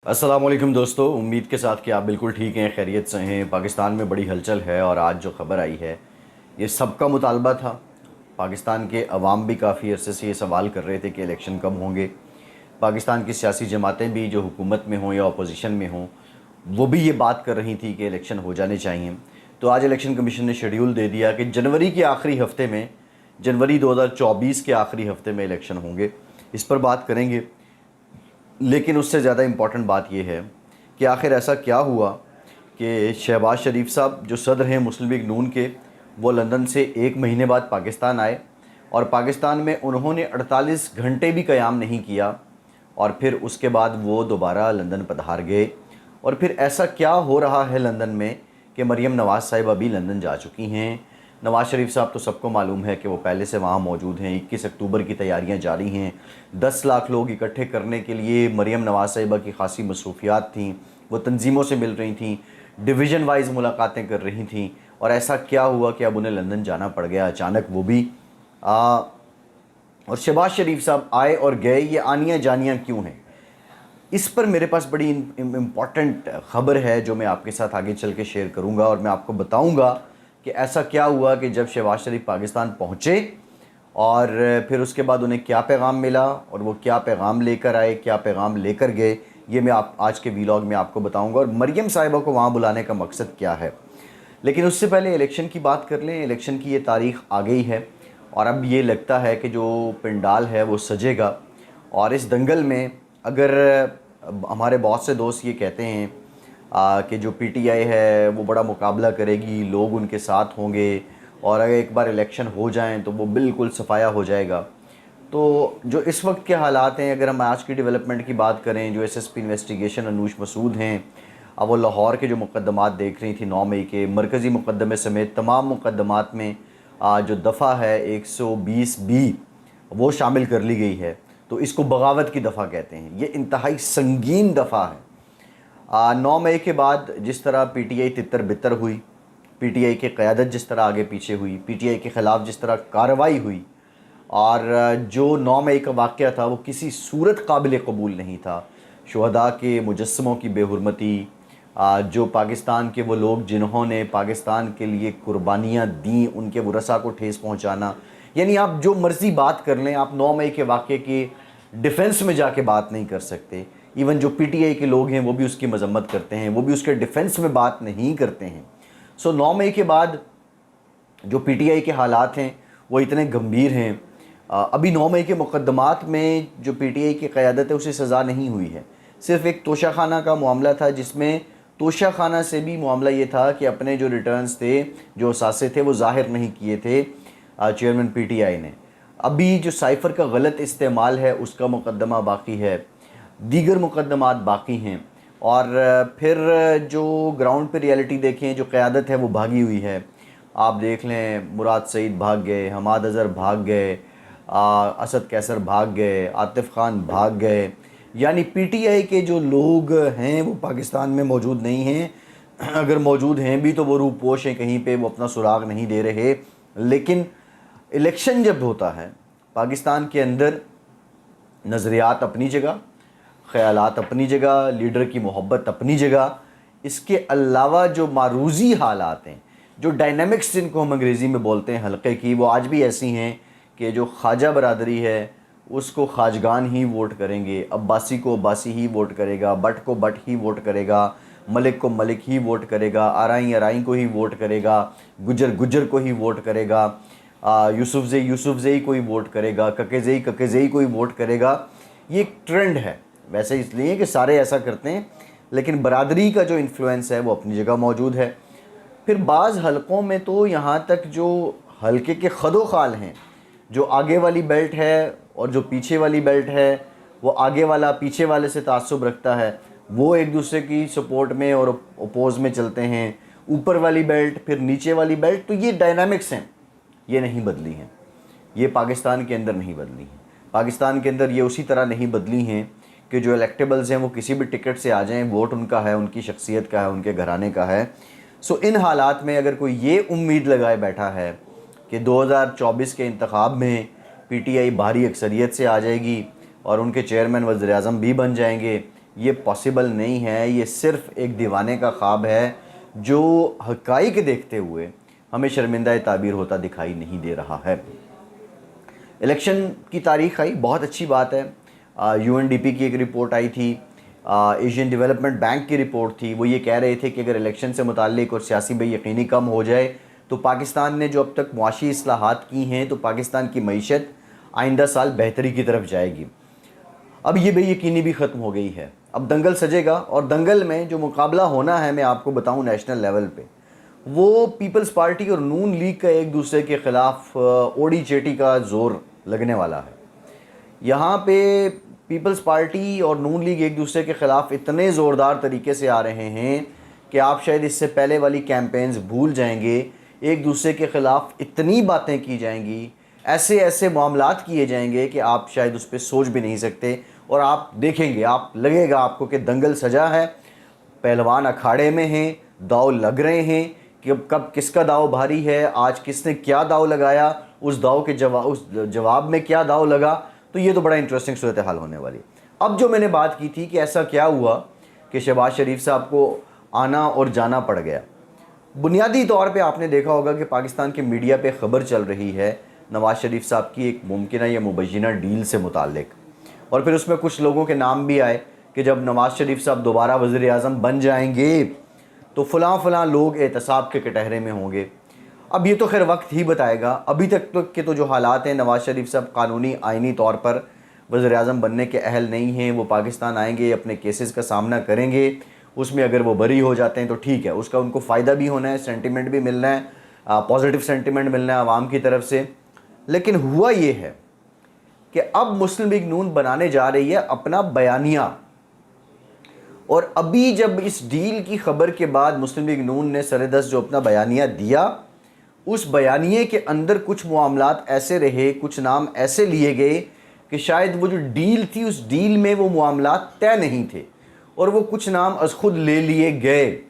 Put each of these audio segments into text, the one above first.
अस्सलाम वालेकुम दोस्तों, उम्मीद के साथ कि आप बिल्कुल ठीक हैं, खैरियत से हैं। पाकिस्तान में बड़ी हलचल है और आज जो ख़बर आई है ये सबका मुतालबा था। पाकिस्तान के अवाम भी काफ़ी अरसे से ये सवाल कर रहे थे कि इलेक्शन कब होंगे। पाकिस्तान की सियासी जमातें भी जो हुकूमत में हों या अपोजिशन में हों वो भी ये बात कर रही थी कि इलेक्शन हो जाने चाहिए। तो आज इलेक्शन कमीशन ने शेड्यूल दे दिया कि जनवरी के आखिरी हफ़्ते में, जनवरी 2024 के आखिरी हफ़्ते में इलेक्शन होंगे। इस पर बात करेंगे, लेकिन उससे ज़्यादा इम्पॉर्टेंट बात यह है कि आखिर ऐसा क्या हुआ कि शहबाज शरीफ साहब जो सदर हैं मुस्लिम लीग नून के, वो लंदन से एक महीने बाद पाकिस्तान आए और पाकिस्तान में उन्होंने 48 घंटे भी क़याम नहीं किया और फिर उसके बाद वो दोबारा लंदन पधार गए। और फिर ऐसा क्या हो रहा है लंदन में कि मरीम नवाज़ साहिबा भी लंदन जा चुकी हैं। नवाज़ शरीफ साहब तो सबको मालूम है कि वो पहले से वहाँ मौजूद हैं। 21 अक्टूबर की तैयारियाँ जारी हैं। 10 लाख लोग इकट्ठे करने के लिए मरीम नवाज़ साहिबा की खासी मसरूफियात थीं। वो तंजीमों से मिल रही थीं, डिवीज़न वाइज मुलाकातें कर रही थीं। और ऐसा क्या हुआ कि अब उन्हें लंदन जाना पड़ गया अचानक, वो भी और शहबाज शरीफ साहब आए और गए, ये आनियाँ जानियाँ क्यों हैं? इस पर मेरे पास बड़ी इम्पॉर्टेंट ख़बर है जो मैं आपके साथ आगे चल के शेयर करूँगा और मैं आपको बताऊँगा कि ऐसा क्या हुआ कि जब शहबाज शरीफ पाकिस्तान पहुँचे और फिर उसके बाद उन्हें क्या पैगाम मिला और वो क्या पैगाम लेकर आए, क्या पैगाम लेकर गए, ये मैं आज के वीलॉग में आपको बताऊँगा। और मरीम साहिबा को वहाँ बुलाने का मकसद क्या है। लेकिन उससे पहले इलेक्शन की बात कर लें। इलेक्शन की ये तारीख़ आ गई है और अब ये लगता है कि जो पंडाल है वो सजेगा। और इस दंगल में अगर हमारे बहुत से दोस्त ये कहते हैं कि जो पीटीआई है वो बड़ा मुकाबला करेगी, लोग उनके साथ होंगे और अगर एक बार इलेक्शन हो जाएं तो वो बिल्कुल सफाया हो जाएगा। तो जो इस वक्त के हालात हैं, अगर हम आज की डेवलपमेंट की बात करें, जो एसएसपी इन्वेस्टिगेशन अनूश मसूद हैं, अब वो लाहौर के जो मुकदमात देख रही थी 9 मई के, मरकज़ी मुकदमे समेत तमाम मुकदमात में जो दफ़ा है 120B वो शामिल कर ली गई है। तो इसको बगावत की दफ़ा कहते हैं। ये इंतहाई संगीन दफ़ा है। 9 मई के बाद जिस तरह पीटीआई तितर बितर हुई, पीटीआई की क़यादत जिस तरह आगे पीछे हुई, पीटीआई के ख़िलाफ़ जिस तरह कार्रवाई हुई, और जो 9 मई का वाक़या था वो किसी सूरत काबिल कबूल नहीं था। शुहदा के मुजस्समों की बेहुरमती, जो पाकिस्तान के वो लोग जिन्होंने पाकिस्तान के लिए कुर्बानियाँ दी, उनके वरसा को ठेस पहुँचाना, यानी आप जो मर्ज़ी बात कर लें, आप 9 मई के वाक़े की डिफेंस में जाके बात नहीं कर सकते। इवन जो पीटीआई के लोग हैं वो भी उसकी मजम्मत करते हैं, वो भी उसके डिफेंस में बात नहीं करते हैं। सो 9 मई के बाद जो पीटीआई के हालात हैं वो इतने गंभीर हैं। अभी 9 मई के मुकदमात में जो पीटीआई की क़यादत है उसे सज़ा नहीं हुई है। सिर्फ़ एक तोशाखाना का मामला था जिसमें तोशाखाना से भी मामला ये था कि अपने जो रिटर्न्स थे, जो असासे थे, वो ज़ाहिर नहीं किए थे चेयरमैन पीटीआई ने। अभी जो साइफ़र का गलत इस्तेमाल है उसका मुकदमा बाकी है, दीगर मुकदमात बाकी हैं। और फिर जो ग्राउंड पे रियलिटी देखें, जो क़यादत है वो भागी हुई है। आप देख लें, मुराद सईद भाग गए, हमाद अज़हर भाग गए, असद कैसर भाग गए, आतिफ़ खान भाग गए। यानी पीटीआई के जो लोग हैं वो पाकिस्तान में मौजूद नहीं हैं। अगर मौजूद हैं भी तो वो रूपोश हैं कहीं पे, वो अपना सुराग नहीं दे रहे। लेकिन इलेक्शन जब होता है पाकिस्तान के अंदर, नज़रियात अपनी जगह, ख़यालात अपनी जगह, लीडर की मोहब्बत अपनी जगह, इसके अलावा जो मारूज़ी हालात हैं, जो डायनामिक्स जिनको हम अंग्रेज़ी में बोलते हैं हल्के की, वो आज भी ऐसी हैं कि जो ख्वाजा बरादरी है उसको ख्वाजगान ही वोट करेंगे, अब्बासी को अब्बासी ही वोट करेगा, बट को बट ही वोट करेगा, मलिक को मलिक ही वोट करेगा, आराई आराई को ही वोट करेगा, गुजर गुजर को ही वोट करेगा, यूसुफ़ज़ई को ही वोट करेगा, ककेज़ई को ही वोट करेगा। ये एक ट्रेंड है, वैसे इसलिए कि सारे ऐसा करते हैं, लेकिन बरादरी का जो इन्फ्लुएंस है वो अपनी जगह मौजूद है। फिर बाज़ हलकों में तो यहाँ तक जो हलके के खदो खाल हैं, जो आगे वाली बेल्ट है और जो पीछे वाली बेल्ट है, वो आगे वाला पीछे वाले से तासुब रखता है, वो एक दूसरे की सपोर्ट में और अपोज में चलते हैं। ऊपर वाली बेल्ट फिर नीचे वाली बेल्ट, तो ये डायनामिक्स हैं, ये नहीं बदली हैं। ये पाकिस्तान के अंदर नहीं बदली हैं। पाकिस्तान के अंदर ये उसी तरह नहीं बदली हैं कि जो इलेक्टेबल्स हैं वो किसी भी टिकट से आ जाएं, वोट उनका है, उनकी शख्सियत का है, उनके घराने का है। सो इन हालात में अगर कोई ये उम्मीद लगाए बैठा है कि 2024 के इंतखाब में पीटीआई भारी अक्सरियत से आ जाएगी और उनके चेयरमैन वज़ीर-ए-आज़म भी बन जाएंगे, یہ پاسبل نہیں ہے، یہ صرف ایک دیوانے کا خواب ہے جو حقائق دیکھتے ہوئے ہمیں شرمندہ تعبیر ہوتا دکھائی نہیں دے رہا ہے۔ الیکشن کی تاریخ آئی، بہت اچھی بات ہے۔ UNDP کی ایک رپورٹ آئی تھی، ایشین ڈیولپمنٹ بینک کی رپورٹ تھی، وہ یہ کہہ رہے تھے کہ اگر الیکشن سے متعلق اور سیاسی بے یقینی کم ہو جائے تو پاکستان نے جو اب تک معاشی اصلاحات کی ہیں تو پاکستان کی معیشت آئندہ سال بہتری کی طرف جائے گی۔ اب یہ بے یقینی بھی ختم ہو گئی ہے، اب دنگل سجے گا، اور دنگل میں جو مقابلہ ہونا ہے میں آپ کو بتاؤں نیشنل لیول پہ، وہ پیپلز پارٹی اور نون لیگ کا ایک دوسرے کے خلاف اوڑی چیٹی کا زور لگنے والا ہے۔ یہاں پہ پیپلز پارٹی اور نون لیگ ایک دوسرے کے خلاف اتنے زوردار طریقے سے آ رہے ہیں کہ آپ شاید اس سے پہلے والی کیمپینز بھول جائیں گے۔ ایک دوسرے کے خلاف اتنی باتیں کی جائیں گی، ایسے معاملات کیے جائیں گے کہ آپ شاید اس پہ سوچ بھی نہیں سکتے، اور آپ دیکھیں گے، آپ لگے گا آپ کو کہ دنگل سجا ہے، پہلوان اکھاڑے میں ہیں، داؤ لگ رہے ہیں کہ کب کس کا داؤ بھاری ہے، آج کس نے کیا داؤ لگایا، اس داؤ کے اس جواب میں کیا داؤ لگا۔ تو یہ تو بڑا انٹرسٹنگ صورتحال ہونے والی۔ اب جو میں نے بات کی تھی کہ ایسا کیا ہوا کہ شہباز شریف صاحب کو آنا اور جانا پڑ گیا، بنیادی طور پہ آپ نے دیکھا ہوگا کہ پاکستان کے میڈیا پہ خبر چل رہی ہے نواز شریف صاحب کی ایک ممکنہ یا مبینہ ڈیل سے متعلق، اور پھر اس میں کچھ لوگوں کے نام بھی آئے کہ جب نواز شریف صاحب دوبارہ وزیر اعظم بن جائیں گے تو فلاں لوگ احتساب کے کٹہرے میں ہوں گے۔ اب یہ تو خیر وقت ہی بتائے گا، ابھی تک کے تو جو حالات ہیں، نواز شریف صاحب قانونی آئینی طور پر وزیر اعظم بننے کے اہل نہیں ہیں۔ وہ پاکستان آئیں گے، اپنے کیسز کا سامنا کریں گے، اس میں اگر وہ بری ہو جاتے ہیں تو ٹھیک ہے، اس کا ان کو فائدہ بھی ہونا ہے، سینٹیمنٹ بھی ملنا ہے، پازیٹیو سینٹیمنٹ ملنا ہے عوام کی طرف سے۔ لیکن ہوا یہ ہے کہ اب مسلم لیگ نون بنانے جا رہی ہے اپنا بیانیہ، اور ابھی جب اس ڈیل کی خبر کے بعد مسلم لیگ نون نے سردست جو اپنا بیانیہ دیا، اس بیانیے کے اندر کچھ معاملات ایسے رہے، کچھ نام ایسے لیے گئے کہ شاید وہ جو ڈیل تھی اس ڈیل میں وہ معاملات طے نہیں تھے، اور وہ کچھ نام از خود لے لیے گئے۔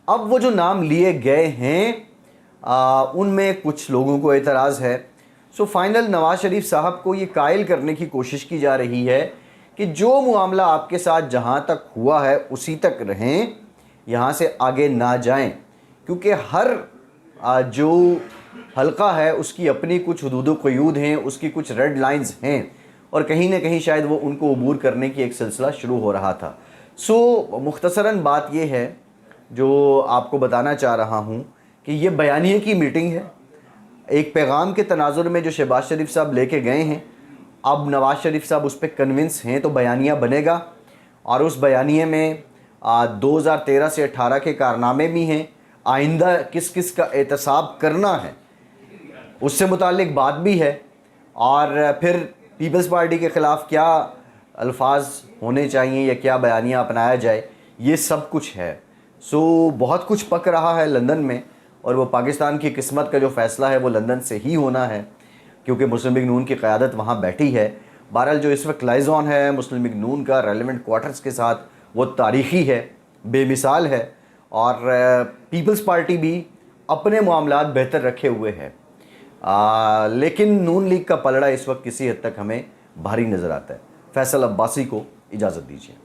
اب وہ جو نام لیے گئے ہیں ان میں کچھ لوگوں کو اعتراض ہے۔ سو فائنل نواز شریف صاحب کو یہ قائل کرنے کی کوشش کی جا رہی ہے کہ جو معاملہ آپ کے ساتھ جہاں تک ہوا ہے اسی تک رہیں، یہاں سے آگے نہ جائیں، کیونکہ ہر جو حلقہ ہے اس کی اپنی کچھ حدود و قیود ہیں، اس کی کچھ ریڈ لائنز ہیں، اور کہیں نہ کہیں شاید وہ ان کو عبور کرنے کی ایک سلسلہ شروع ہو رہا تھا۔ سو مختصراً بات یہ ہے جو آپ کو بتانا چاہ رہا ہوں کہ یہ بیانیے کی میٹنگ ہے، ایک پیغام کے تناظر میں جو شہباز شریف صاحب لے کے گئے ہیں۔ اب نواز شریف صاحب اس پہ کنونس ہیں تو بیانیہ بنے گا، اور اس بیانیے میں 2013 سے 18 کے کارنامے بھی ہیں، آئندہ کس کس کا احتساب کرنا ہے اس سے متعلق بات بھی ہے، اور پھر پیپلز پارٹی کے خلاف کیا الفاظ ہونے چاہیے یا کیا بیانیہ اپنایا جائے، یہ سب کچھ ہے۔ سو بہت کچھ پک رہا ہے لندن میں، اور وہ پاکستان کی قسمت کا جو فیصلہ ہے وہ لندن سے ہی ہونا ہے، کیونکہ مسلم لیگ نون کی قیادت وہاں بیٹھی ہے۔ بہرحال جو اس وقت لائزون ہے مسلم لیگ نون کا ریلیونٹ کوارٹرز کے ساتھ، وہ تاریخی ہے، بے مثال ہے، اور پیپلز پارٹی بھی اپنے معاملات بہتر رکھے ہوئے ہے، لیکن نون لیگ کا پلڑا اس وقت کسی حد تک ہمیں بھاری نظر آتا ہے۔ فیصل عباسی کو اجازت دیجیے۔